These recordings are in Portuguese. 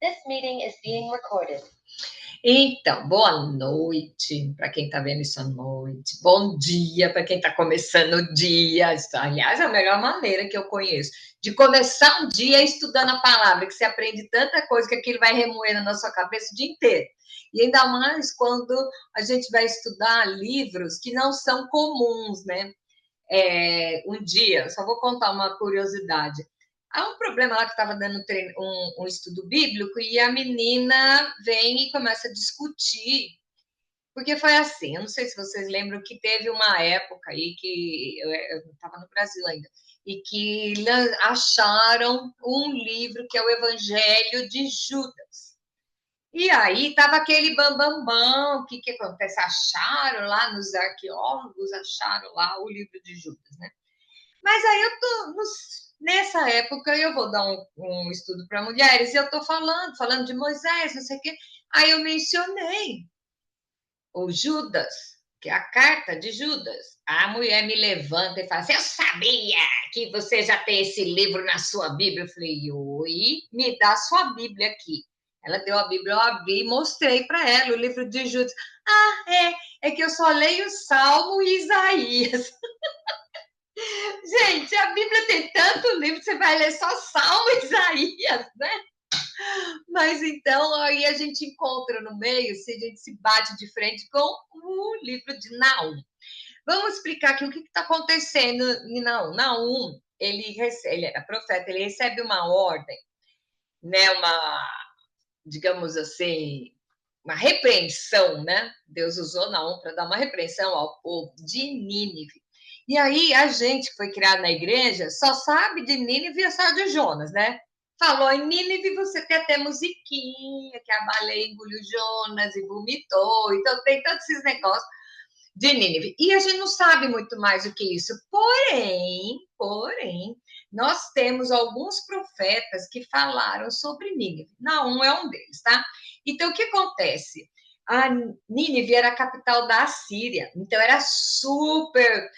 This meeting is being recorded. Então, boa noite para quem está vendo isso à noite. Bom dia para quem está começando o dia. Aliás, é a melhor maneira que eu conheço de começar um dia estudando a palavra, que você aprende tanta coisa que aquilo vai remoendo na sua cabeça o dia inteiro. E ainda mais quando a gente vai estudar livros que não são comuns, né? Um dia, só vou contar uma curiosidade. Há um problema lá que estava dando um estudo bíblico e a menina vem e começa a discutir, porque foi assim, eu não sei se vocês lembram que teve uma época aí que eu estava no Brasil ainda, e que acharam um livro que é o Evangelho de Judas. E aí estava aquele bambambam, o que acontece? Acharam lá nos arqueólogos, acharam lá o livro de Judas, né? Mas aí eu tô nessa época eu vou dar um estudo para mulheres e eu tô falando de Moisés, não sei o quê. Aí eu mencionei o Judas, que é a carta de Judas. A mulher me levanta e fala assim: eu sabia que você já tem esse livro na sua Bíblia. Eu falei: oi, me dá a sua Bíblia aqui. Ela deu a Bíblia, eu abri e mostrei para ela o livro de Judas. Ah, é que eu só leio Salmo e Isaías. Gente, a Bíblia tem tanto livro, você vai ler só Salmo e Isaías, né? Mas então aí a gente encontra no meio, se a gente se bate de frente com o livro de Naum. Vamos explicar aqui o que está acontecendo em Naum. Naum, ele era profeta, ele recebe uma ordem, né? Digamos assim, uma repreensão, né? Deus usou Naum para dar uma repreensão ao povo de Nínive. E aí, a gente que foi criado na igreja só sabe de Nínive e a história de Jonas, né? Falou em Nínive, você tem até musiquinha, que a baleia engoliu Jonas e vomitou. Então, tem todos esses negócios de Nínive. E a gente não sabe muito mais do que isso. Porém, nós temos alguns profetas que falaram sobre Nínive. Naum é um deles, tá? Então, o que acontece? A Nínive era a capital da Assíria, então era super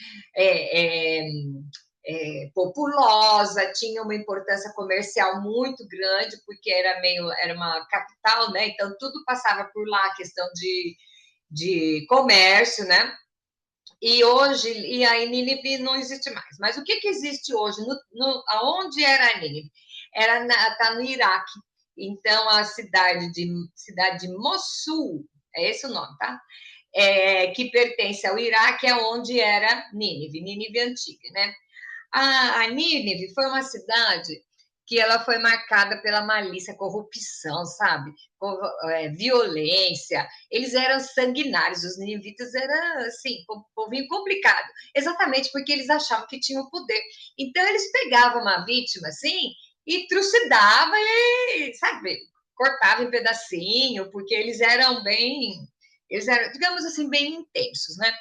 populosa, tinha uma importância comercial muito grande, porque era uma capital, né? Então tudo passava por lá, questão de comércio, né? E hoje, e a Nínive não existe mais. Mas o que existe hoje? Aonde era a Nínive? Está no Iraque. Então, a cidade de Mossul, é esse o nome, tá? Que pertence ao Iraque, é onde era Nínive antiga, né? A Nínive foi uma cidade que ela foi marcada pela malícia, corrupção, sabe? Violência. Eles eram sanguinários, os ninivitas eram, assim, um povinho complicado, exatamente porque eles achavam que tinham poder. Então, eles pegavam uma vítima, assim, e trucidavam e, sabe, cortavam em pedacinho, porque eles eram, digamos assim, bem intensos, né?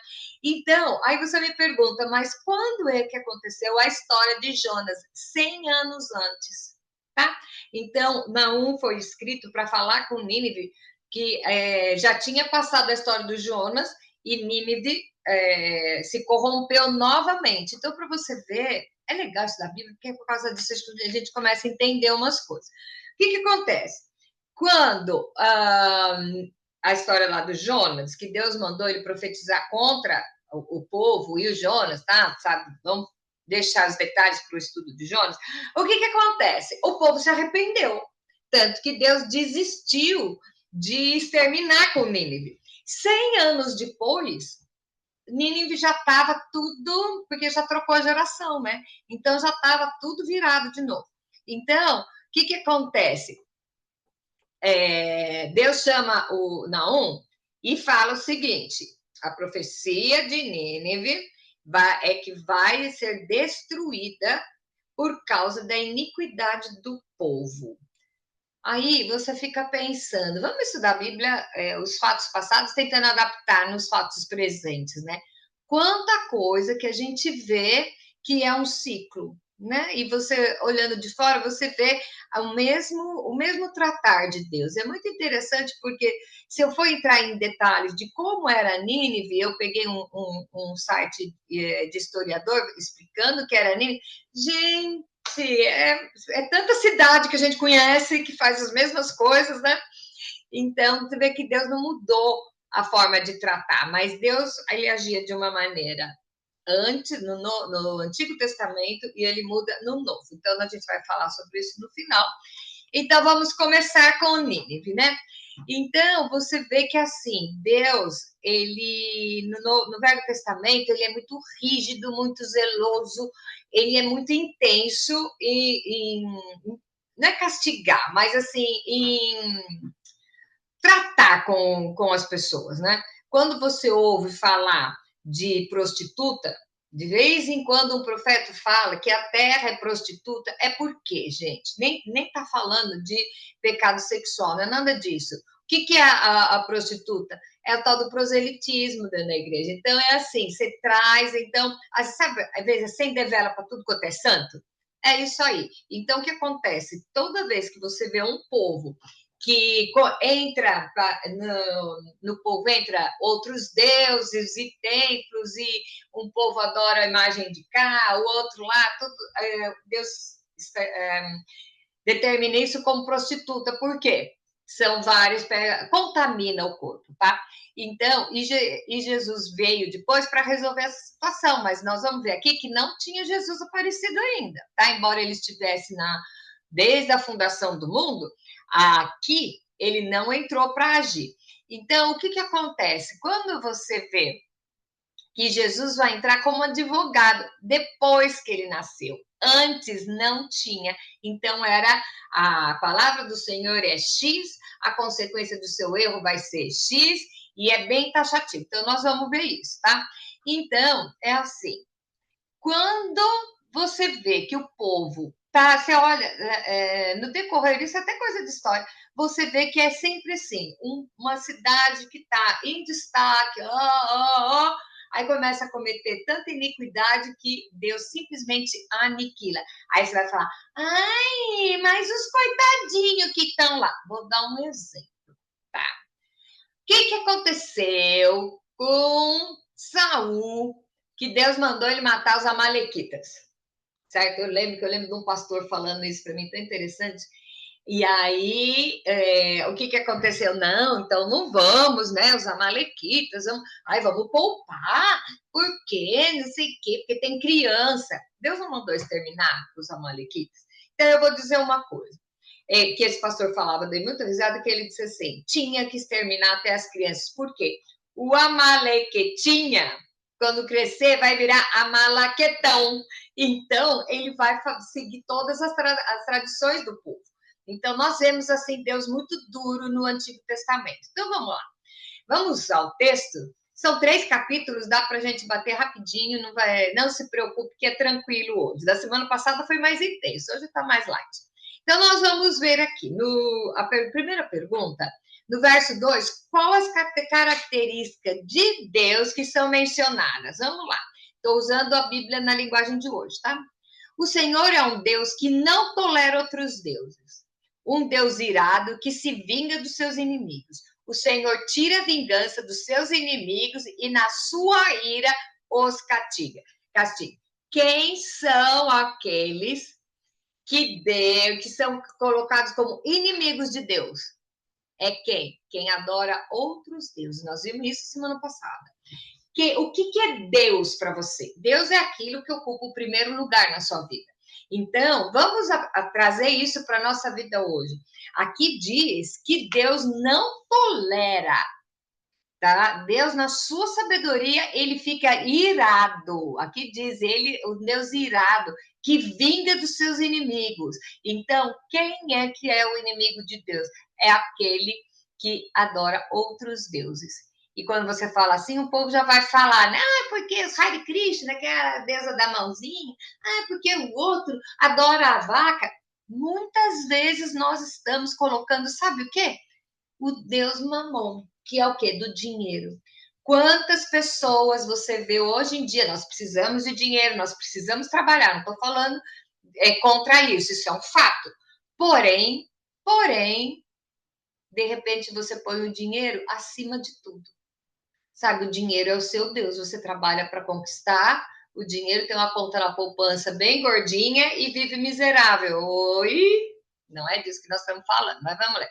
Então, aí você me pergunta, mas quando é que aconteceu a história de Jonas? 100 anos antes, tá? Então, Naum foi escrito para falar com Nínive, que já tinha passado a história do Jonas, e Nínive se corrompeu novamente. Então, para você ver, é legal isso da Bíblia, porque por causa disso a gente começa a entender umas coisas. O que acontece? Quando a história lá do Jonas, que Deus mandou ele profetizar contra o povo e o Jonas, tá? Sabe? Vamos deixar os detalhes para o estudo de Jonas. O que acontece? O povo se arrependeu, tanto que Deus desistiu de exterminar com Nínive. 100 anos depois, Nínive já estava tudo, porque já trocou a geração, né? Então já estava tudo virado de novo. Então, o que acontece? Deus chama o Naum e fala o seguinte: a profecia de Nínive é que vai ser destruída por causa da iniquidade do povo. Aí você fica pensando, vamos estudar a Bíblia, os fatos passados, tentando adaptar nos fatos presentes, né? Quanta coisa que a gente vê que é um ciclo, né? E você, olhando de fora, você vê o mesmo tratar de Deus. É muito interessante porque, se eu for entrar em detalhes de como era Nínive, eu peguei um site de historiador explicando que era Nínive. Gente, é tanta cidade que a gente conhece que faz as mesmas coisas, né? Então, você vê que Deus não mudou a forma de tratar, mas Deus, ele agia de uma maneira antes, no Antigo Testamento, e ele muda no Novo. Então, a gente vai falar sobre isso no final. Então, vamos começar com Nínive, né? Então, você vê que, assim, Deus, ele, no Velho Testamento, ele é muito rígido, muito zeloso, ele é muito intenso não é castigar, mas, assim, em tratar com as pessoas, né? Quando você ouve falar de prostituta, de vez em quando um profeta fala que a terra é prostituta, é porque, gente, nem está falando de pecado sexual, não é nada disso. O que é a prostituta? É o tal do proselitismo dentro da igreja. Então, é assim, você traz, então, sabe, às vezes acende vela para tudo quanto é santo? É isso aí. Então, o que acontece? Toda vez que você vê um povo que entra no povo, entra outros deuses e templos, e um povo adora a imagem de cá, o outro lá, tudo, Deus determina isso como prostituta. Por quê? São vários, contamina o corpo, tá? Então, e Jesus veio depois para resolver essa situação, mas nós vamos ver aqui que não tinha Jesus aparecido ainda, tá? Embora ele estivesse desde a fundação do mundo, aqui ele não entrou para agir. Então, o que acontece? Quando você vê que Jesus vai entrar como advogado depois que ele nasceu, antes não tinha, então era a palavra do Senhor é X, a consequência do seu erro vai ser X, e é bem taxativo. Então, nós vamos ver isso, tá? Então, é assim, quando você vê que o povo tá, você olha, no decorrer disso, até coisa de história, você vê que é sempre assim, uma cidade que está em destaque, aí começa a cometer tanta iniquidade que Deus simplesmente aniquila. Aí você vai falar, ai, mas os coitadinhos que estão lá. Vou dar um exemplo, tá? O que aconteceu com Saul, que Deus mandou ele matar os amalequitas? Certo? Eu lembro de um pastor falando isso para mim, tão interessante. E aí, o que aconteceu? Não, então não vamos, né? Os amalequitas, vamos poupar, por quê? Não sei o quê, porque tem criança. Deus não mandou exterminar os amalequitas. Então, eu vou dizer uma coisa, que esse pastor falava, dei muita risada, que ele disse assim, tinha que exterminar até as crianças. Por quê? O amalequetinha, quando crescer, vai virar amalaquetão. Então, ele vai seguir todas as tradições do povo. Então, nós vemos, assim, Deus muito duro no Antigo Testamento. Então, vamos lá. Vamos ao texto? São 3 capítulos, dá para a gente bater rapidinho, não se preocupe que é tranquilo hoje. Da semana passada foi mais intenso, hoje está mais light. Então, nós vamos ver aqui, a primeira pergunta, no verso 2, qual as características de Deus que são mencionadas? Vamos lá. Estou usando a Bíblia na linguagem de hoje, tá? O Senhor é um Deus que não tolera outros deuses. Um Deus irado que se vinga dos seus inimigos. O Senhor tira a vingança dos seus inimigos e na sua ira os castiga. Quem são aqueles que são colocados como inimigos de Deus? É quem? Quem adora outros deuses. Nós vimos isso semana passada. O que é Deus para você? Deus é aquilo que ocupa o primeiro lugar na sua vida. Então, vamos trazer isso para a nossa vida hoje. Aqui diz que Deus não tolera, tá? Deus, na sua sabedoria, ele fica irado. Aqui diz ele, o Deus irado, que vinga dos seus inimigos. Então, quem é que é o inimigo de Deus? É aquele que adora outros deuses. E quando você fala assim, o povo já vai falar, né? Porque os Hare Krishna, que é a deusa da mãozinha, porque o outro adora a vaca. Muitas vezes nós estamos colocando, sabe o quê? O Deus Mamon, que é o quê? Do dinheiro. Quantas pessoas você vê hoje em dia? Nós precisamos de dinheiro, nós precisamos trabalhar. Não estou falando contra isso é um fato. Porém, de repente você põe o dinheiro acima de tudo. Sabe, o dinheiro é o seu Deus, você trabalha para conquistar, o dinheiro, tem uma conta na poupança bem gordinha e vive miserável. Oi? Não é disso que nós estamos falando, mas vamos ler.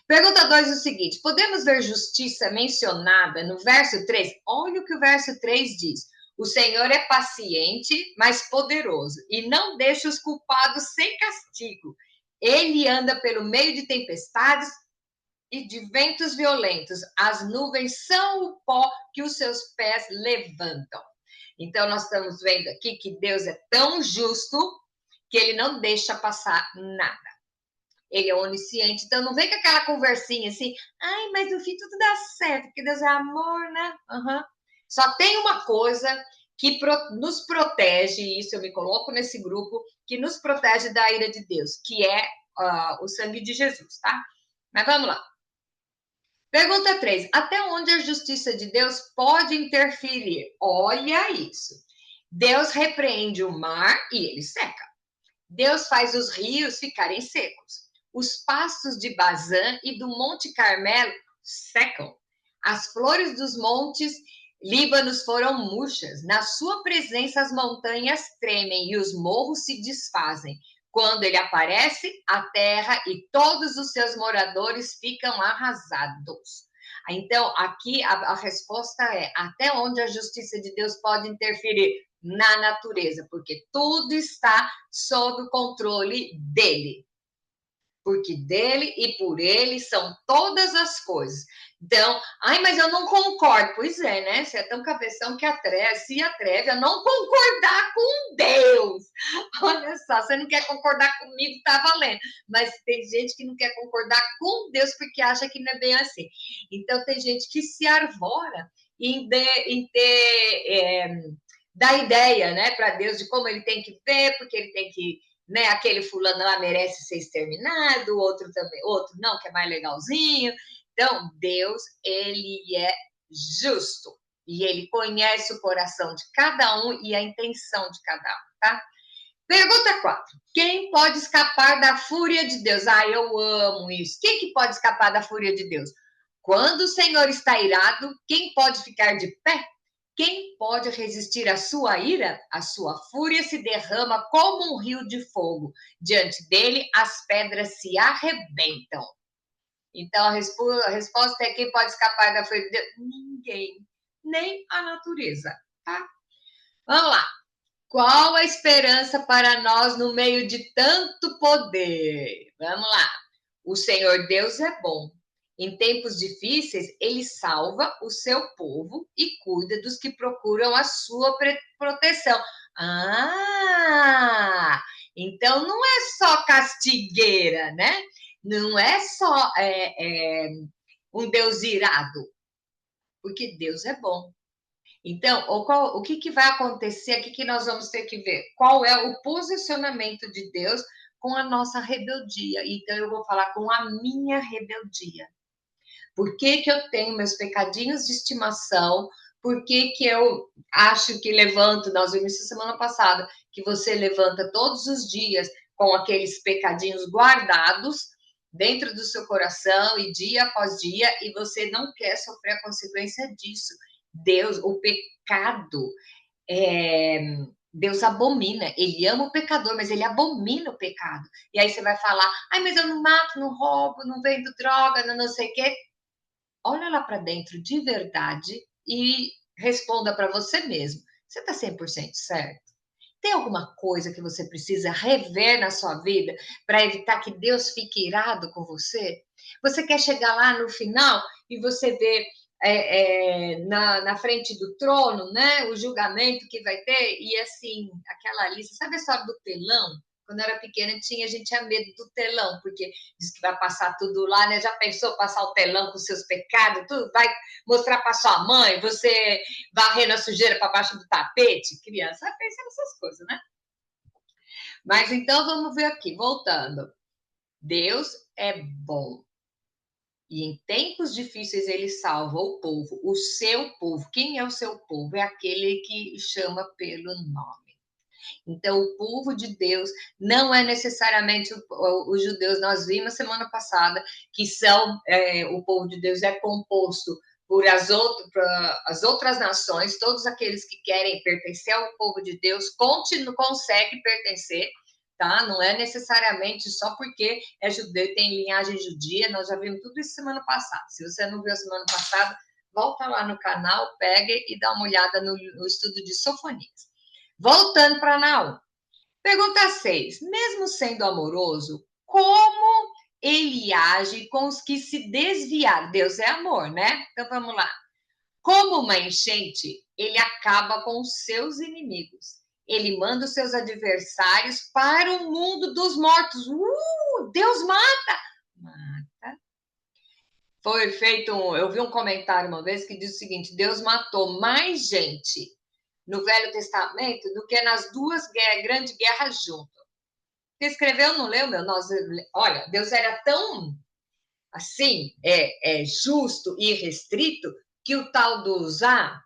Pergunta 2 é o seguinte: podemos ver justiça mencionada no verso 3? Olha o que o verso 3 diz. O Senhor é paciente, mas poderoso, e não deixa os culpados sem castigo. Ele anda pelo meio de tempestades e de ventos violentos. As nuvens são o pó que os seus pés levantam. Então, nós estamos vendo aqui que Deus é tão justo que ele não deixa passar nada. Ele é onisciente, então não vem com aquela conversinha assim, ai, mas no fim tudo dá certo, porque Deus é amor, né? Uhum. Só tem uma coisa que nos protege, e isso eu me coloco nesse grupo, que nos protege da ira de Deus, que é o sangue de Jesus, tá? Mas vamos lá. Pergunta 3. Até onde a justiça de Deus pode interferir? Olha isso. Deus repreende o mar e ele seca. Deus faz os rios ficarem secos. Os pastos de Bazã e do Monte Carmelo secam. As flores dos montes Líbanos foram murchas. Na sua presença as montanhas tremem e os morros se desfazem. Quando ele aparece, a terra e todos os seus moradores ficam arrasados. Então, aqui a resposta é: até onde a justiça de Deus pode interferir? Na natureza, porque tudo está sob o controle dele. Porque dele e por ele são todas as coisas. Então, ai, mas eu não concordo. Pois é, né? Você é tão cabeção que se atreve a não concordar com Deus. Olha só, você não quer concordar comigo, tá valendo. Mas tem gente que não quer concordar com Deus porque acha que não é bem assim. Então, tem gente que se arvora em ter dar ideia, né, para Deus de como ele tem que ver, porque ele tem que, né, aquele fulano lá merece ser exterminado, outro também, outro não, que é mais legalzinho. Então, Deus, ele é justo e ele conhece o coração de cada um e a intenção de cada um, tá? Pergunta 4. Quem pode escapar da fúria de Deus? Ah, eu amo isso. Quem que pode escapar da fúria de Deus? Quando o Senhor está irado, quem pode ficar de pé? Quem pode resistir à sua ira? A sua fúria se derrama como um rio de fogo. Diante dele, as pedras se arrebentam. Então, a resposta é: quem pode escapar da fúria de Deus? Ninguém. Nem a natureza, tá? Vamos lá. Qual a esperança para nós no meio de tanto poder? Vamos lá. O Senhor Deus é bom. Em tempos difíceis, ele salva o seu povo e cuida dos que procuram a sua proteção. Ah, então não é só castigueira, né? Não é só um Deus irado, porque Deus é bom. Então, o que vai acontecer? O que nós vamos ter que ver? Qual é o posicionamento de Deus com a nossa rebeldia? Então, eu vou falar com a minha rebeldia. Por que eu tenho meus pecadinhos de estimação? Por que eu acho que levanto? Nós vimos isso semana passada, que você levanta todos os dias com aqueles pecadinhos guardados dentro do seu coração e dia após dia, e você não quer sofrer a consequência disso. Deus, o pecado, Deus abomina, ele ama o pecador, mas ele abomina o pecado. E aí você vai falar: ai, mas eu não mato, não roubo, não vendo droga, não sei o quê. Olha lá para dentro de verdade e responda para você mesmo: você está 100% certo? Tem alguma coisa que você precisa rever na sua vida para evitar que Deus fique irado com você? Você quer chegar lá no final e você ver na frente do trono, né, o julgamento que vai ter, e assim, aquela lista, sabe a história do telão? Quando eu era pequena, a gente tinha medo do telão, porque diz que vai passar tudo lá, né? Já pensou passar o telão com seus pecados, tudo? Vai mostrar para sua mãe, você varrendo a sujeira para baixo do tapete? Criança vai pensar nessas coisas, né? Mas então vamos ver aqui, voltando. Deus é bom. E em tempos difíceis ele salva o povo, o seu povo. Quem é o seu povo? É aquele que chama pelo nome. Então, o povo de Deus não é necessariamente os judeus. Nós vimos semana passada que o povo de Deus é composto por as outras nações, todos aqueles que querem pertencer ao povo de Deus, conseguem pertencer, tá? Não é necessariamente só porque é judeu, tem linhagem judia, nós já vimos tudo isso semana passada. Se você não viu a semana passada, volta lá no canal, pega e dá uma olhada no estudo de Sofonias. Voltando para Naum. Pergunta 6. Mesmo sendo amoroso, como ele age com os que se desviaram? Deus é amor, né? Então vamos lá. Como uma enchente, ele acaba com os seus inimigos. Ele manda os seus adversários para o mundo dos mortos. Deus mata! Mata. Foi feito eu vi um comentário uma vez que diz o seguinte: Deus matou mais gente no Velho Testamento do que nas duas grandes guerras juntas. Você escreveu, não leu, meu? Olha, Deus era tão assim, justo e restrito, que o tal do Uzá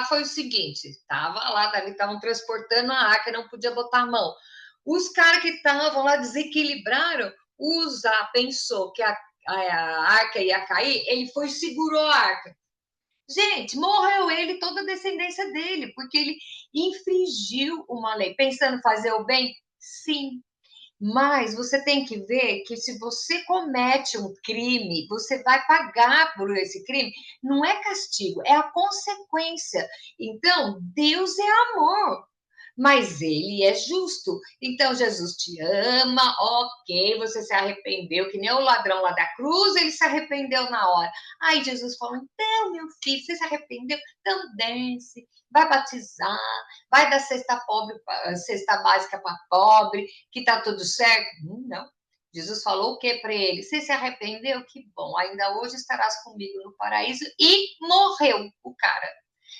foi o seguinte: estava lá, estavam transportando a arca, não podia botar a mão. Os caras que estavam lá desequilibraram, o Uzá pensou que a arca ia cair, ele foi e segurou a arca. Gente, morreu ele e toda a descendência dele, porque ele infringiu uma lei. Pensando fazer o bem? Sim. Mas você tem que ver que se você comete um crime, você vai pagar por esse crime. Não é castigo, é a consequência. Então, Deus é amor, mas ele é justo. Então, Jesus te ama, ok, você se arrependeu, que nem o ladrão lá da cruz, ele se arrependeu na hora. Aí Jesus falou: então, meu filho, você se arrependeu? Então desce, vai batizar, vai dar cesta básica para pobre, que tá tudo certo. Não. Jesus falou o que para ele? Você se arrependeu? Que bom, ainda hoje estarás comigo no paraíso. E morreu o cara.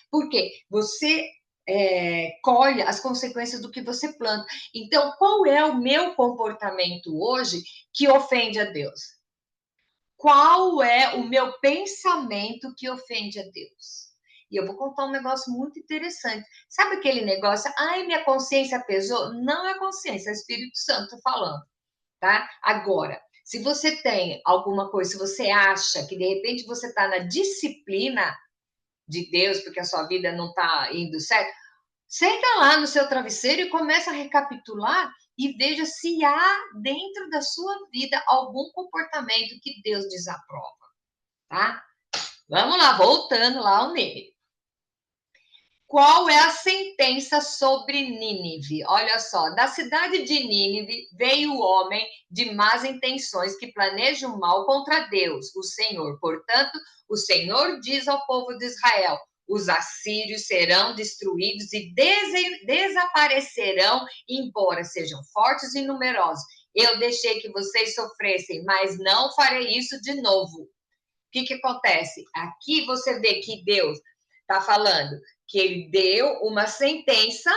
Por quê? Você colhe as consequências do que você planta. Então, qual é o meu comportamento hoje que ofende a Deus? Qual é o meu pensamento que ofende a Deus? E eu vou contar um negócio muito interessante. Sabe aquele negócio, ai, minha consciência pesou? Não é consciência, é o Espírito Santo falando, tá? Agora, se você tem alguma coisa, se você acha que de repente você está na disciplina de Deus, porque a sua vida não está indo certo, senta lá no seu travesseiro e começa a recapitular e veja se há dentro da sua vida algum comportamento que Deus desaprova, tá? Vamos lá, voltando lá ao Nínive. Qual é a sentença sobre Nínive? Olha só, da cidade de Nínive veio o homem de más intenções que planeja o mal contra Deus, o Senhor. Portanto, o Senhor diz ao povo de Israel: os assírios serão destruídos e desaparecerão, embora sejam fortes e numerosos. Eu deixei que vocês sofressem, mas não farei isso de novo. O que acontece? Aqui você vê que Deus está falando que ele deu uma sentença.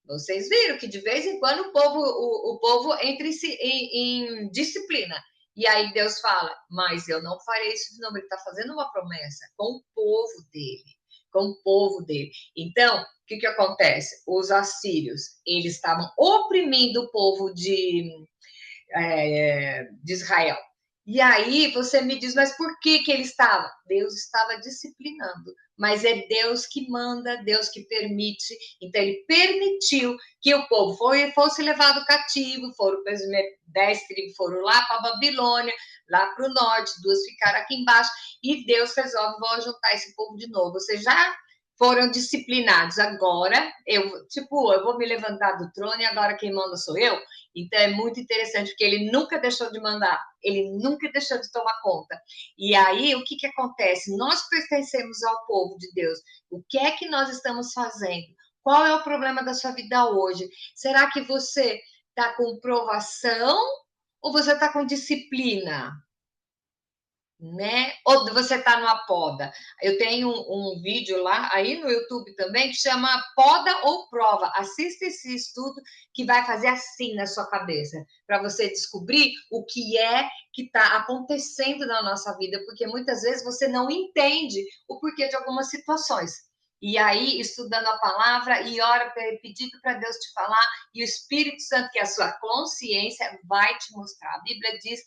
Vocês viram que de vez em quando o povo entra em disciplina. E aí Deus fala: mas eu não farei isso de novo. Ele está fazendo uma promessa com o povo dele. Com o povo dele. Então, o que acontece? Os assírios, eles estavam oprimindo o povo de Israel. E aí você me diz, mas por que ele estava? Deus estava disciplinando, mas é Deus que manda, Deus que permite. Então ele permitiu que o povo fosse levado cativo, 10 tribos foram lá para a Babilônia, lá para o norte, 2 ficaram aqui embaixo, e Deus resolve: vou juntar esse povo de novo. Você já foram disciplinados, agora eu vou me levantar do trono e agora quem manda sou eu. Então é muito interessante, porque ele nunca deixou de mandar, ele nunca deixou de tomar conta. E aí, o que acontece? Nós pertencemos ao povo de Deus. O que é que nós estamos fazendo? Qual é o problema da sua vida hoje? Será que você está com provação ou você está com disciplina? Né? Ou você está numa poda. Eu tenho um vídeo lá, aí no YouTube também, que chama Poda ou Prova. Assista esse estudo que vai fazer assim na sua cabeça, para você descobrir o que é que está acontecendo na nossa vida, porque muitas vezes você não entende o porquê de algumas situações. e aí estudando a palavra e ora pedindo para Deus te falar, e o Espírito Santo, que é a sua consciência, vai te mostrar. A Bíblia diz,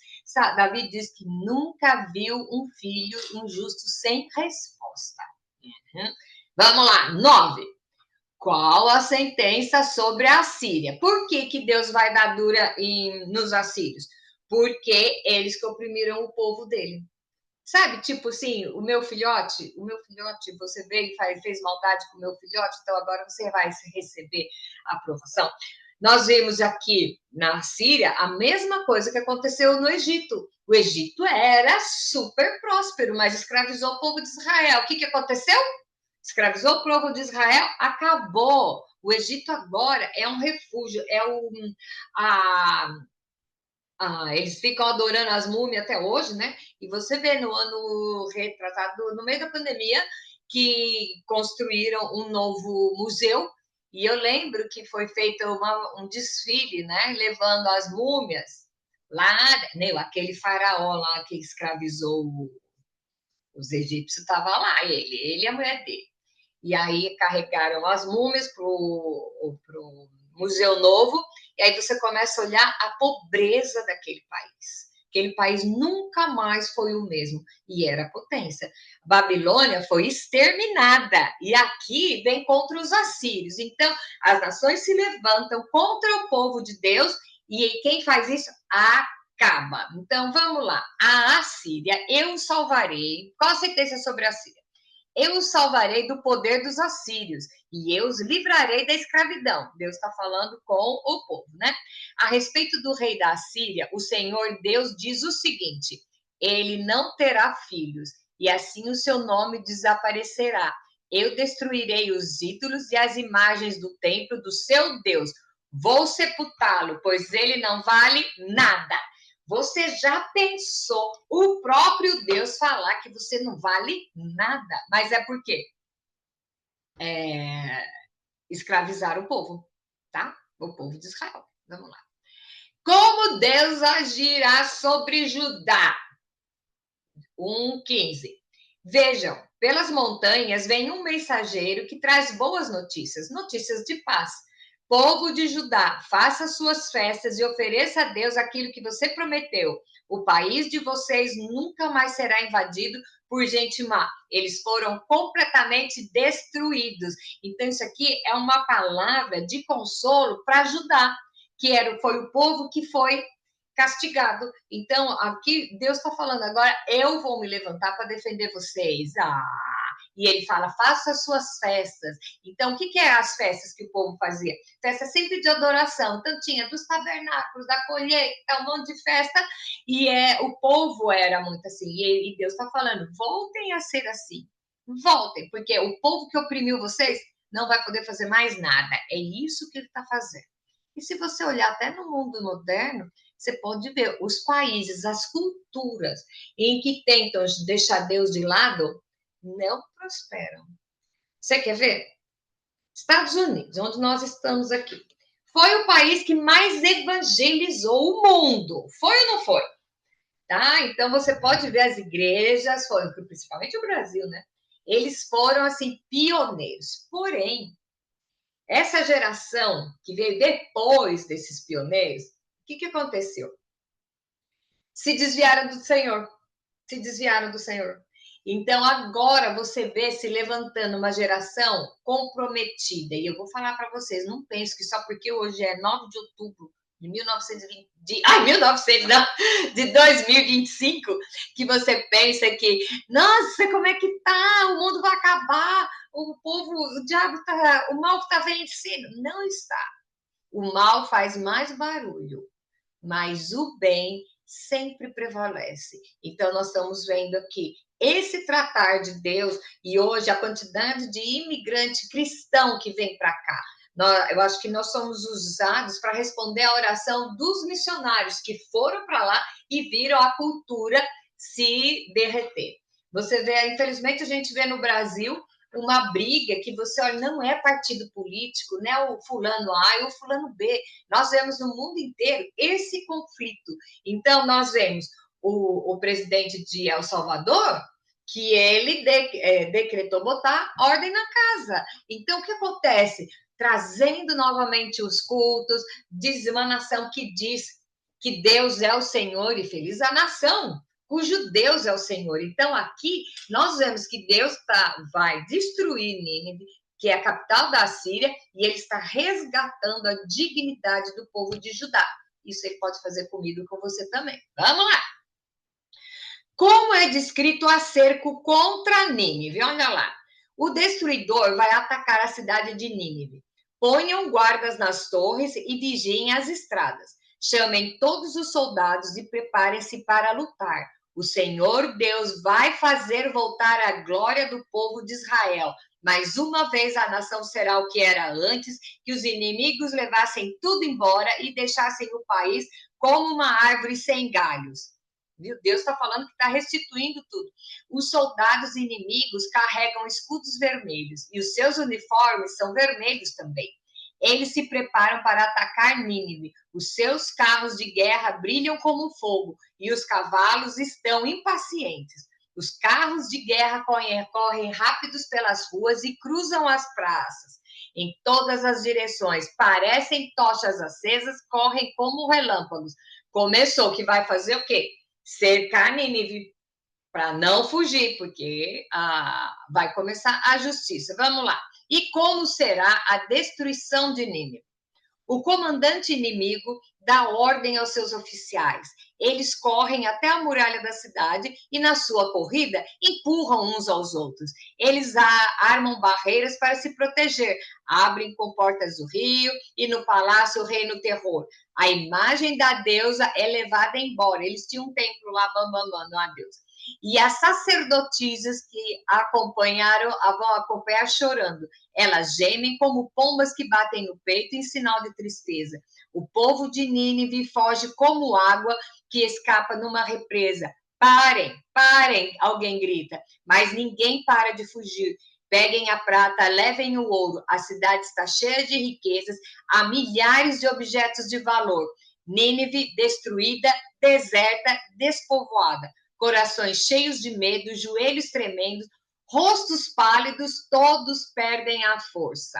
Davi diz que nunca viu um filho injusto sem resposta. Vamos lá, 9. Qual a sentença sobre a Síria? Por que Deus vai dar dura nos assírios? Porque eles que oprimiram o povo dele. Sabe, tipo assim, o meu filhote, você veio e fez maldade com o meu filhote, então agora você vai receber a aprovação. Nós vimos aqui na Síria a mesma coisa que aconteceu no Egito. O Egito era super próspero, mas escravizou o povo de Israel. O que aconteceu? Escravizou o povo de Israel, acabou. O Egito agora é um refúgio, eles ficam adorando as múmias até hoje, né? E você vê no ano retrasado, no meio da pandemia, que construíram um novo museu. E eu lembro que foi feito um desfile, né? Levando as múmias lá, né? Aquele faraó lá que escravizou os egípcios estava lá, ele e a mulher dele. E aí carregaram as múmias para o Museu Novo, e aí você começa a olhar a pobreza daquele país. Aquele país nunca mais foi o mesmo, e era potência. A Babilônia foi exterminada, e aqui vem contra os assírios. Então, as nações se levantam contra o povo de Deus, e quem faz isso? Acaba. Então, vamos lá. A Assíria, eu o salvarei. Qual a sentença sobre a Assíria? Eu os salvarei do poder dos assírios e eu os livrarei da escravidão. Deus está falando com o povo, né? A respeito do rei da Assíria, o Senhor Deus diz o seguinte: ele não terá filhos e assim o seu nome desaparecerá. Eu destruirei os ídolos e as imagens do templo do seu Deus. Vou sepultá-lo, pois ele não vale nada. Você já pensou o próprio Deus falar que você não vale nada? Mas é por quê? Escravizar o povo, tá? O povo de Israel. Vamos lá. Como Deus agirá sobre Judá? 1:15. Vejam, pelas montanhas vem um mensageiro que traz boas notícias, notícias de paz. Povo de Judá, faça suas festas e ofereça a Deus aquilo que você prometeu. O país de vocês nunca mais será invadido por gente má. Eles foram completamente destruídos. Então, isso aqui é uma palavra de consolo para Judá, que foi o povo que foi castigado. Então, aqui Deus está falando agora, eu vou me levantar para defender vocês. E ele fala, faça as suas festas. Então, o que é as festas que o povo fazia? Festa sempre de adoração. Então, tinha dos tabernáculos, da colheita, um monte de festa. E o povo era muito assim. E Deus está falando, voltem a ser assim. Voltem, porque o povo que oprimiu vocês não vai poder fazer mais nada. É isso que ele está fazendo. E se você olhar até no mundo moderno, você pode ver os países, as culturas em que tentam deixar Deus de lado, não prosperam. Você quer ver? Estados Unidos, onde nós estamos aqui, foi o país que mais evangelizou o mundo. Foi ou não foi? Tá? Então você pode ver as igrejas, principalmente o Brasil, né? Eles foram assim pioneiros. Porém, essa geração que veio depois desses pioneiros, o que aconteceu? Se desviaram do Senhor. Se desviaram do Senhor. Então, agora você vê se levantando uma geração comprometida. E eu vou falar para vocês, não penso que só porque hoje é 9 de outubro de 1920, de 2025, que você pensa que, nossa, como é que tá? O mundo vai acabar, o povo, o diabo tá, o mal está vencendo. Não está. O mal faz mais barulho, mas o bem sempre prevalece. Então, nós estamos vendo aqui esse tratar de Deus e hoje a quantidade de imigrante cristão que vem para cá. Eu acho que nós somos usados para responder à oração dos missionários que foram para lá e viram a cultura se derreter. Você vê, infelizmente, a gente vê no Brasil uma briga que você olha, não é partido político, né? O fulano A e o fulano B. Nós vemos no mundo inteiro esse conflito. Então, nós vemos o presidente de El Salvador que ele decretou botar ordem na casa. Então, o que acontece? Trazendo novamente os cultos, diz uma nação que diz que Deus é o Senhor, e feliz a nação cujo Deus é o Senhor. Então, aqui, nós vemos que Deus vai destruir Nínive, que é a capital da Síria, e ele está resgatando a dignidade do povo de Judá. Isso ele pode fazer comigo e com você também. Vamos lá! Como é descrito o acerco contra Nínive? Olha lá. O destruidor vai atacar a cidade de Nínive. Ponham guardas nas torres e vigiem as estradas. Chamem todos os soldados e preparem-se para lutar. O Senhor Deus vai fazer voltar a glória do povo de Israel. Mais uma vez a nação será o que era antes, que os inimigos levassem tudo embora e deixassem o país como uma árvore sem galhos. Viu? Deus está falando que está restituindo tudo. Os soldados inimigos carregam escudos vermelhos e os seus uniformes são vermelhos também. Eles se preparam para atacar Nínive. Os seus carros de guerra brilham como fogo e os cavalos estão impacientes. Os carros de guerra correm rápidos pelas ruas e cruzam as praças. Em todas as direções, parecem tochas acesas, correm como relâmpagos. Começou, que vai fazer o quê? Cercar Nínive para não fugir, porque vai começar a justiça. Vamos lá. E como será a destruição de Nínive? O comandante inimigo dá ordem aos seus oficiais. Eles correm até a muralha da cidade e, na sua corrida, empurram uns aos outros. Eles armam barreiras para se proteger, abrem comportas do rio e no palácio reina o terror. A imagem da deusa é levada embora. Eles tinham um templo lá, bambambando a deusa. E as sacerdotisas que acompanharam vão acompanhar chorando. Elas gemem como pombas que batem no peito em sinal de tristeza. O povo de Nínive foge como água que escapa numa represa. Parem, parem, alguém grita, mas ninguém para de fugir. Peguem a prata, levem o ouro. A cidade está cheia de riquezas, há milhares de objetos de valor. Nínive destruída, deserta, despovoada. Corações cheios de medo, joelhos tremendo, rostos pálidos, todos perdem a força.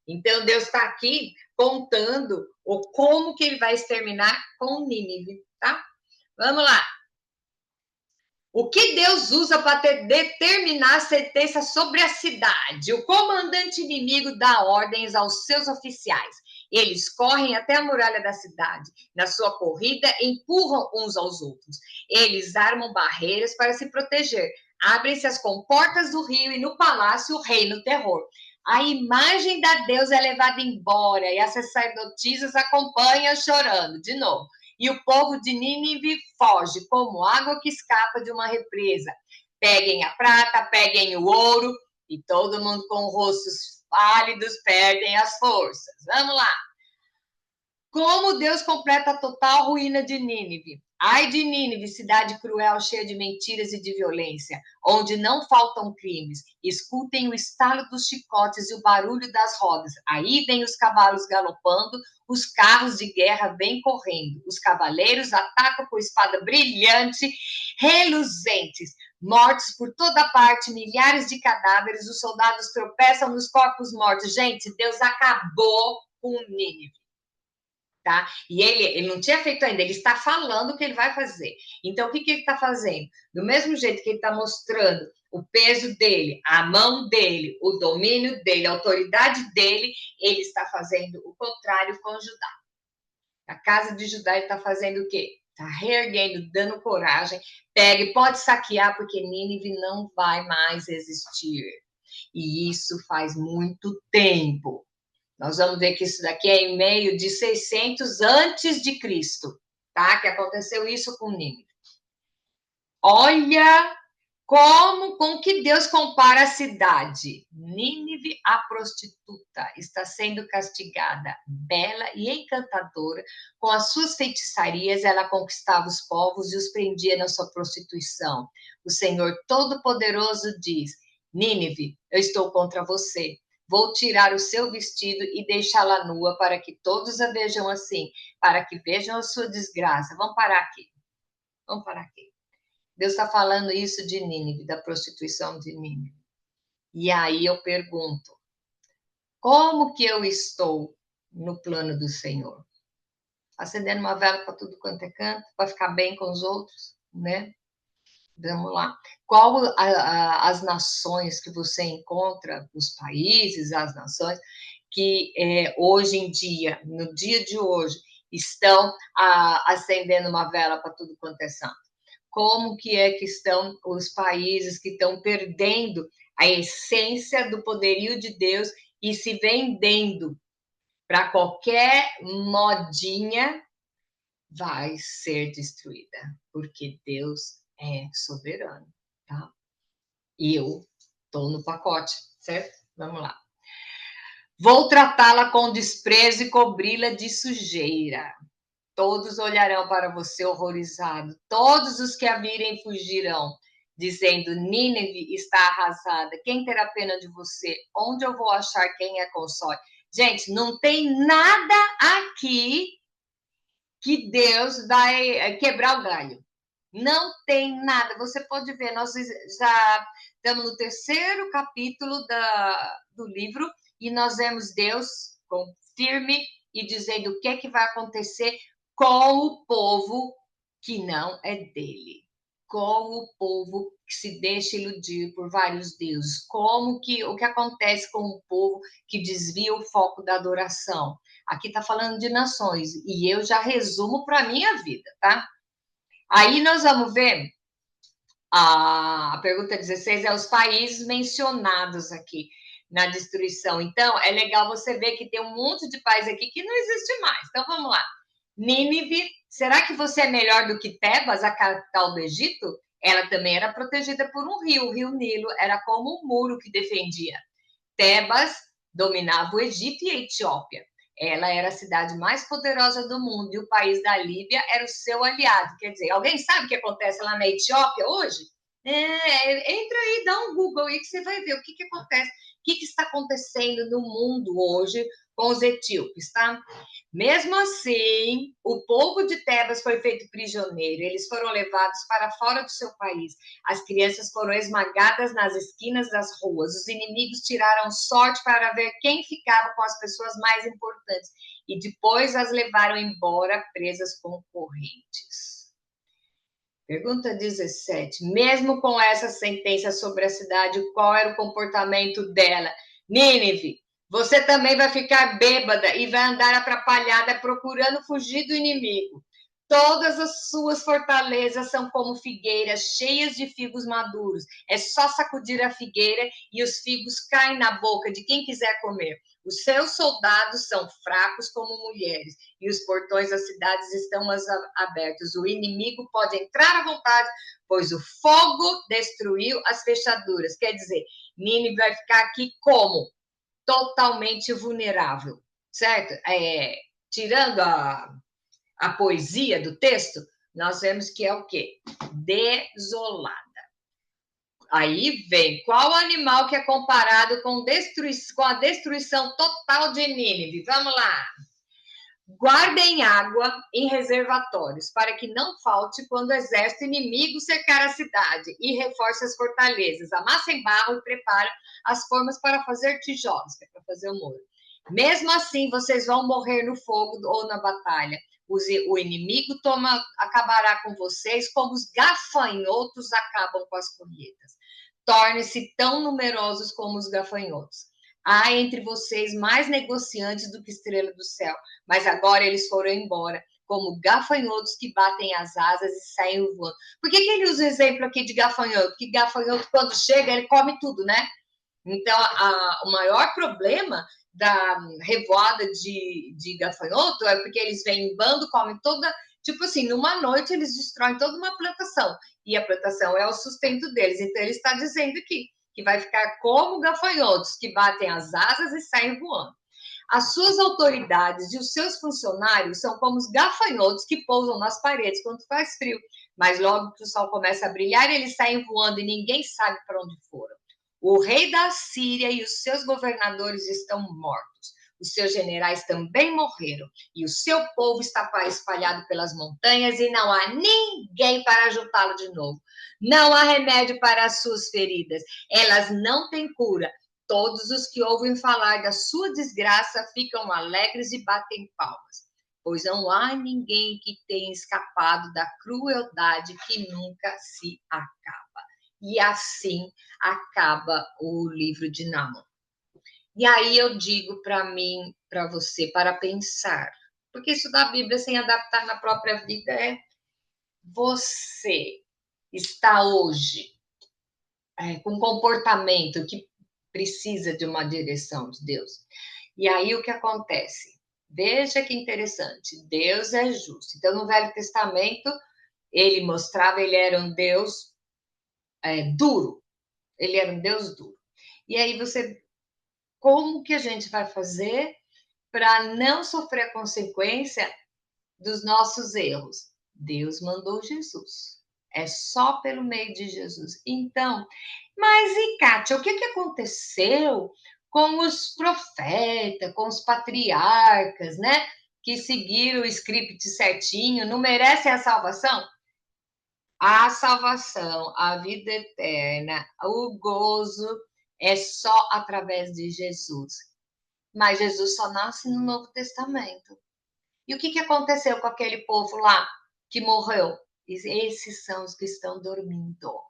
Então, Deus está aqui contando como que ele vai exterminar com Nínive, tá? Vamos lá. O que Deus usa para determinar a sentença sobre a cidade? O comandante inimigo dá ordens aos seus oficiais. Eles correm até a muralha da cidade. Na sua corrida, empurram uns aos outros. Eles armam barreiras para se proteger. Abrem-se as comportas do rio e no palácio reina o terror. A imagem da deusa é levada embora e as sacerdotisas acompanham chorando. De novo. E o povo de Nínive foge como água que escapa de uma represa. Peguem a prata, peguem o ouro, e todo mundo com rostos pálidos perdem as forças. Vamos lá. Como Deus completa a total ruína de Nínive. Ai de Nínive, cidade cruel, cheia de mentiras e de violência, onde não faltam crimes. Escutem o estalo dos chicotes e o barulho das rodas. Aí vêm os cavalos galopando, os carros de guerra vêm correndo. Os cavaleiros atacam com espada brilhante, reluzentes. Mortos por toda parte, milhares de cadáveres, os soldados tropeçam nos corpos mortos. Gente, Deus acabou com Nínive. Tá? E ele não tinha feito ainda, ele está falando o que ele vai fazer. Então, o que ele está fazendo? Do mesmo jeito que ele está mostrando o peso dele, a mão dele, o domínio dele, a autoridade dele, ele está fazendo o contrário com Judá. A casa de Judá, ele está fazendo o quê? Está reerguendo, dando coragem. Pegue, pode saquear, porque Nínive não vai mais existir. E isso faz muito tempo. Nós vamos ver que isso daqui é em meio de 600 antes de Cristo, tá? Que aconteceu isso com Nínive. Olha com que Deus compara a cidade. Nínive, a prostituta, está sendo castigada, bela e encantadora. Com as suas feitiçarias, ela conquistava os povos e os prendia na sua prostituição. O Senhor Todo-Poderoso diz: Nínive, eu estou contra você. Vou tirar o seu vestido e deixá-la nua para que todos a vejam assim, para que vejam a sua desgraça. Vamos parar aqui. Vamos parar aqui. Deus está falando isso de Nínive, da prostituição de Nínive. E aí eu pergunto, como que eu estou no plano do Senhor? Acendendo uma vela para tudo quanto é canto, para ficar bem com os outros, né? Vamos lá. Qual as nações que você encontra, os países, as nações, que hoje em dia, no dia de hoje, estão acendendo uma vela para tudo quanto é santo? Como que é que estão os países que estão perdendo a essência do poderio de Deus e se vendendo para qualquer modinha, vai ser destruída, porque Deus é soberano, tá? E eu estou no pacote, certo? Vamos lá. Vou tratá-la com desprezo e cobri-la de sujeira. Todos olharão para você horrorizado. Todos os que a virem fugirão, dizendo: Nínive está arrasada. Quem terá pena de você? Onde eu vou achar quem a console? Gente, não tem nada aqui que Deus vai quebrar o galho. Não tem nada. Você pode ver, nós já estamos no terceiro capítulo do livro e nós vemos Deus firme e dizendo o que é que vai acontecer com o povo que não é dele, com o povo que se deixa iludir por vários deuses, o que acontece com o povo que desvia o foco da adoração. Aqui está falando de nações e eu já resumo para a minha vida, tá? Aí nós vamos ver a pergunta 16 é os países mencionados aqui na destruição. Então, é legal você ver que tem um monte de país aqui que não existe mais. Então, vamos lá. Nínive, será que você é melhor do que Tebas, a capital do Egito? Ela também era protegida por um rio, o rio Nilo, era como um muro que defendia. Tebas dominava o Egito e a Etiópia. Ela era a cidade mais poderosa do mundo e o país da Líbia era o seu aliado. Quer dizer, alguém sabe o que acontece lá na Etiópia hoje? Entra aí, dá um Google aí que você vai ver o que acontece, o que está acontecendo no mundo hoje com os etíopes, tá? Mesmo assim, o povo de Tebas foi feito prisioneiro, eles foram levados para fora do seu país. As crianças foram esmagadas nas esquinas das ruas, os inimigos tiraram sorte para ver quem ficava com as pessoas mais importantes e depois as levaram embora presas com correntes. Pergunta 17. Mesmo com essa sentença sobre a cidade, qual era o comportamento dela? Nínive, você também vai ficar bêbada e vai andar atrapalhada procurando fugir do inimigo. Todas as suas fortalezas são como figueiras cheias de figos maduros. É só sacudir a figueira e os figos caem na boca de quem quiser comer. Os seus soldados são fracos como mulheres e os portões das cidades estão abertos. O inimigo pode entrar à vontade, pois o fogo destruiu as fechaduras. Quer dizer, Nínive vai ficar aqui como? Totalmente vulnerável, certo? Tirando a poesia do texto, nós vemos que é o quê? Desolada. Aí vem, qual animal que é comparado com a destruição total de Nínive? Vamos lá. Guardem água em reservatórios, para que não falte quando o exército inimigo cercar a cidade e reforce as fortalezas. Amassem barro e preparam as formas para fazer tijolos, que é para fazer o muro. Mesmo assim, vocês vão morrer no fogo ou na batalha. O inimigo acabará com vocês como os gafanhotos acabam com as colheitas. Torne-se tão numerosos como os gafanhotos. Há entre vocês mais negociantes do que estrela do céu, mas agora eles foram embora, como gafanhotos que batem as asas e saem voando. Por que ele usa o exemplo aqui de gafanhoto? Porque gafanhoto, quando chega, ele come tudo, né? Então, o maior problema da revoada de gafanhoto é porque eles vêm em bando, comem toda... Tipo assim, numa noite eles destroem toda uma plantação. E a plantação é o sustento deles. Então, ele está dizendo aqui que vai ficar como gafanhotos, que batem as asas e saem voando. As suas autoridades e os seus funcionários são como os gafanhotos que pousam nas paredes quando faz frio. Mas logo que o sol começa a brilhar, eles saem voando e ninguém sabe para onde foram. O rei da Síria e os seus governadores estão mortos. os seus generais também morreram, e o seu povo está espalhado pelas montanhas, e não há ninguém para juntá-lo de novo. Não há remédio para as suas feridas, elas não têm cura. Todos os que ouvem falar da sua desgraça ficam alegres e batem palmas, pois não há ninguém que tenha escapado da crueldade que nunca se acaba. E assim acaba o livro de Naamã. E aí eu digo para mim, para você, para pensar, porque estudar a Bíblia sem adaptar na própria vida é você está hoje com um comportamento que precisa de uma direção de Deus. E aí o que acontece? Veja que interessante, Deus é justo. Então, no Velho Testamento, ele mostrava, ele era um Deus duro. Ele era um Deus duro. E aí como que a gente vai fazer para não sofrer a consequência dos nossos erros? Deus mandou Jesus. É só pelo meio de Jesus. Então, mas e Kátia, o que aconteceu com os profetas, com os patriarcas, né? Que seguiram o script certinho, não merecem a salvação? A salvação, a vida eterna, o gozo é só através de Jesus. Mas Jesus só nasce no Novo Testamento. E o que aconteceu com aquele povo lá que morreu? Esses são os que estão dormindo.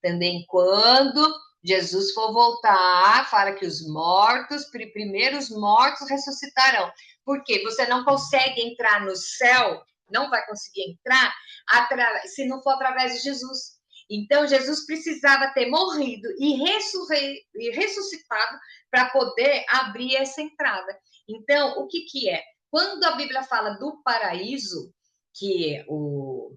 Também quando Jesus for voltar, fala que os mortos, primeiros mortos ressuscitarão. Porque você não consegue entrar no céu, não vai conseguir entrar se não for através de Jesus. Então, Jesus precisava ter morrido e ressuscitado para poder abrir essa entrada. Então, o que é? Quando a Bíblia fala do paraíso, que o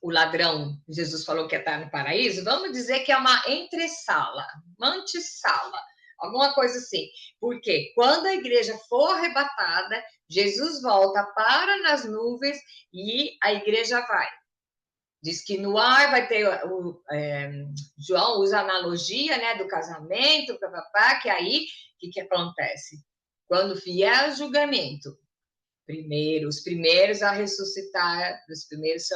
ladrão, Jesus falou que ia estar no paraíso, vamos dizer que é uma entressala, uma antessala, alguma coisa assim. Porque quando a igreja for arrebatada, Jesus volta, para nas nuvens e a igreja vai. Diz que no ar vai ter João usa a analogia, né, do casamento, que aí o que acontece? Quando vier o julgamento, os primeiros a ressuscitar, os primeiros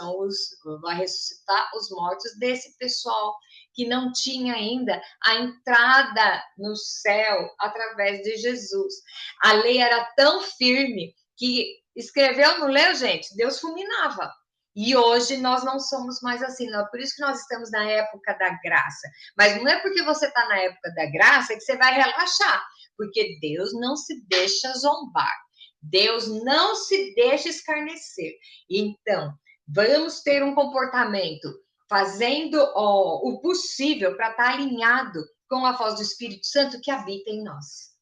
vai ressuscitar os mortos desse pessoal que não tinha ainda a entrada no céu através de Jesus. A lei era tão firme que escreveu, não leu, gente? Deus fulminava. E hoje nós não somos mais assim, não. Por isso que nós estamos na época da graça. Mas não é porque você está na época da graça que você vai relaxar, porque Deus não se deixa zombar. Deus não se deixa escarnecer. Então, vamos ter um comportamento fazendo o possível para estar alinhado com a voz do Espírito Santo que habita em nós.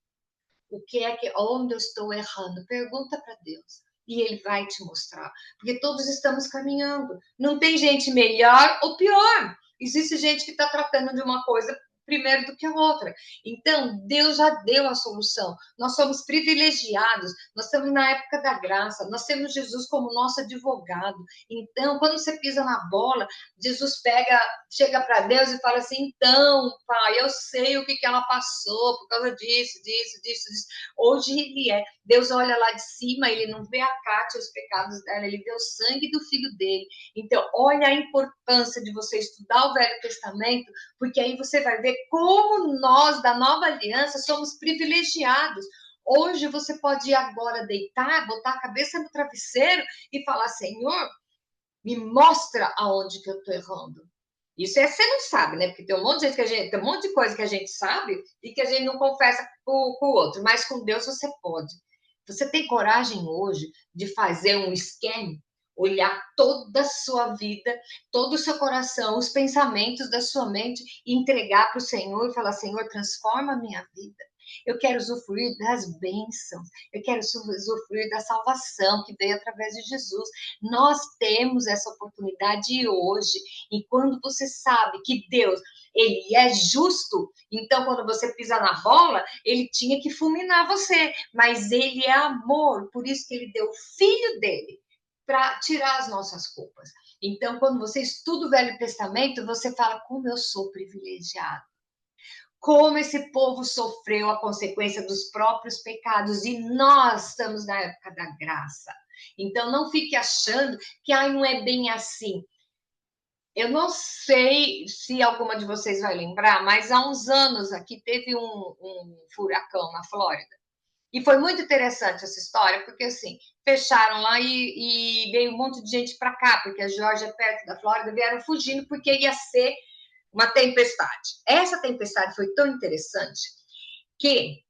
O que é onde eu estou errando? Pergunta para Deus. E ele vai te mostrar. Porque todos estamos caminhando. Não tem gente melhor ou pior. Existe gente que está tratando de uma coisa primeiro do que a outra. Então, Deus já deu a solução. Nós somos privilegiados, nós estamos na época da graça, nós temos Jesus como nosso advogado. Então, quando você pisa na bola, Jesus chega para Deus e fala assim: então, pai, eu sei o que ela passou por causa disso. Hoje Deus olha lá de cima, ele não vê a Kátia, os pecados dela, ele vê o sangue do filho dele. Então, olha a importância de você estudar o Velho Testamento, porque aí você vai ver como nós, da nova aliança, somos privilegiados. Hoje você pode ir agora deitar, botar a cabeça no travesseiro e falar: Senhor, me mostra aonde que eu estou errando. Isso você não sabe, né? Porque tem um monte de coisa que a gente sabe e que a gente não confessa com o outro, mas com Deus você pode. Você tem coragem hoje de fazer um esquema, olhar toda a sua vida, todo o seu coração, os pensamentos da sua mente, e entregar para o Senhor e falar: Senhor, transforma a minha vida. Eu quero usufruir das bênçãos, eu quero usufruir da salvação que veio através de Jesus. Nós temos essa oportunidade hoje, e quando você sabe que Deus, ele é justo, então quando você pisa na bola, ele tinha que fulminar você, mas ele é amor, por isso que ele deu o filho dele para tirar as nossas culpas. Então, quando você estuda o Velho Testamento, você fala: como eu sou privilegiado. como esse povo sofreu a consequência dos próprios pecados, e nós estamos na época da graça. Então, não fique achando que não é bem assim. Eu não sei se alguma de vocês vai lembrar, mas há uns anos aqui teve um furacão na Flórida. E foi muito interessante essa história, porque assim, fecharam lá e veio um monte de gente para cá, porque a Geórgia é perto da Flórida, vieram fugindo porque ia ser uma tempestade. Essa tempestade foi tão interessante que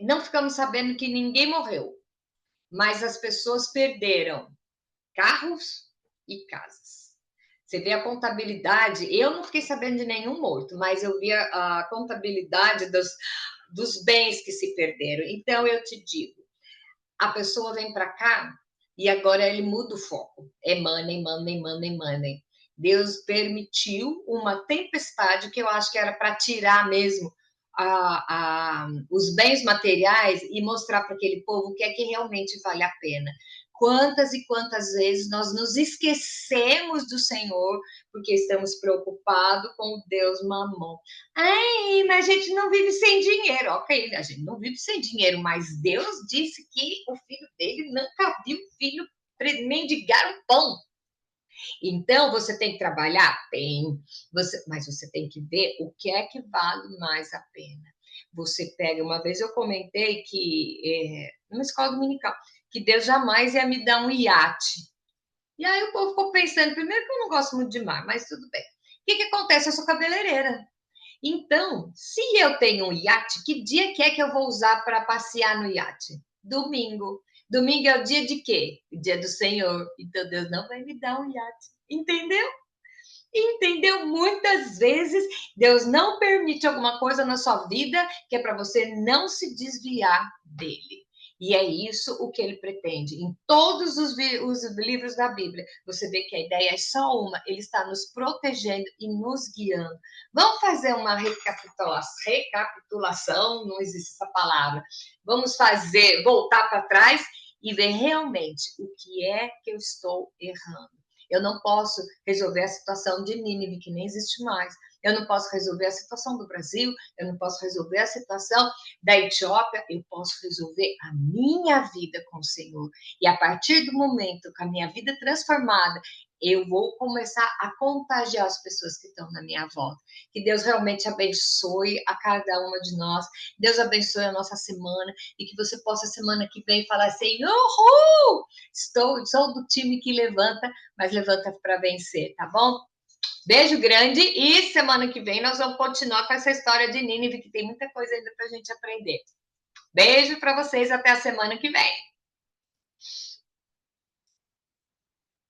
não ficamos sabendo que ninguém morreu, mas as pessoas perderam carros e casas. Você vê a contabilidade, eu não fiquei sabendo de nenhum morto, mas eu vi a contabilidade dos bens que se perderam. Então, eu te digo, a pessoa vem para cá e agora ele muda o foco. É money, money, money, money. Deus permitiu uma tempestade que eu acho que era para tirar mesmo os bens materiais e mostrar para aquele povo o que é que realmente vale a pena. Quantas e quantas vezes nós nos esquecemos do Senhor porque estamos preocupados com o Deus Mamon. Ai, mas a gente não vive sem dinheiro. Ok, a gente não vive sem dinheiro, mas Deus disse que o filho dele nunca viu o filho mendigar um pão. Então, você tem que trabalhar? Tem. Mas você tem que ver o que é que vale mais a pena. Você pega, uma vez eu comentei que, numa escola dominical, que Deus jamais ia me dar um iate. E aí o povo ficou pensando, primeiro que eu não gosto muito de mar, mas tudo bem. O que acontece? Eu sou cabeleireira. Então, se eu tenho um iate, que dia que é que eu vou usar para passear no iate? Domingo. Domingo é o dia de quê? O dia do Senhor. Então, Deus não vai me dar um iate. Entendeu? Entendeu? Muitas vezes, Deus não permite alguma coisa na sua vida que é para você não se desviar dele. E é isso o que ele pretende. Em todos os livros da Bíblia, você vê que a ideia é só uma: ele está nos protegendo e nos guiando. Vamos fazer uma recapitulação, não existe essa palavra. Vamos voltar para trás e ver realmente o que é que eu estou errando. Eu não posso resolver a situação de Nínive, que nem existe mais. Eu não posso resolver a situação do Brasil, eu não posso resolver a situação da Etiópia, eu posso resolver a minha vida com o Senhor. E a partir do momento que a minha vida é transformada, eu vou começar a contagiar as pessoas que estão na minha volta. Que Deus realmente abençoe a cada uma de nós. Deus abençoe a nossa semana e que você possa, semana que vem, falar assim: uhul! Sou do time que levanta, mas levanta para vencer, tá bom? Beijo grande e semana que vem nós vamos continuar com essa história de Nínive, que tem muita coisa ainda para a gente aprender. Beijo para vocês, até a semana que vem.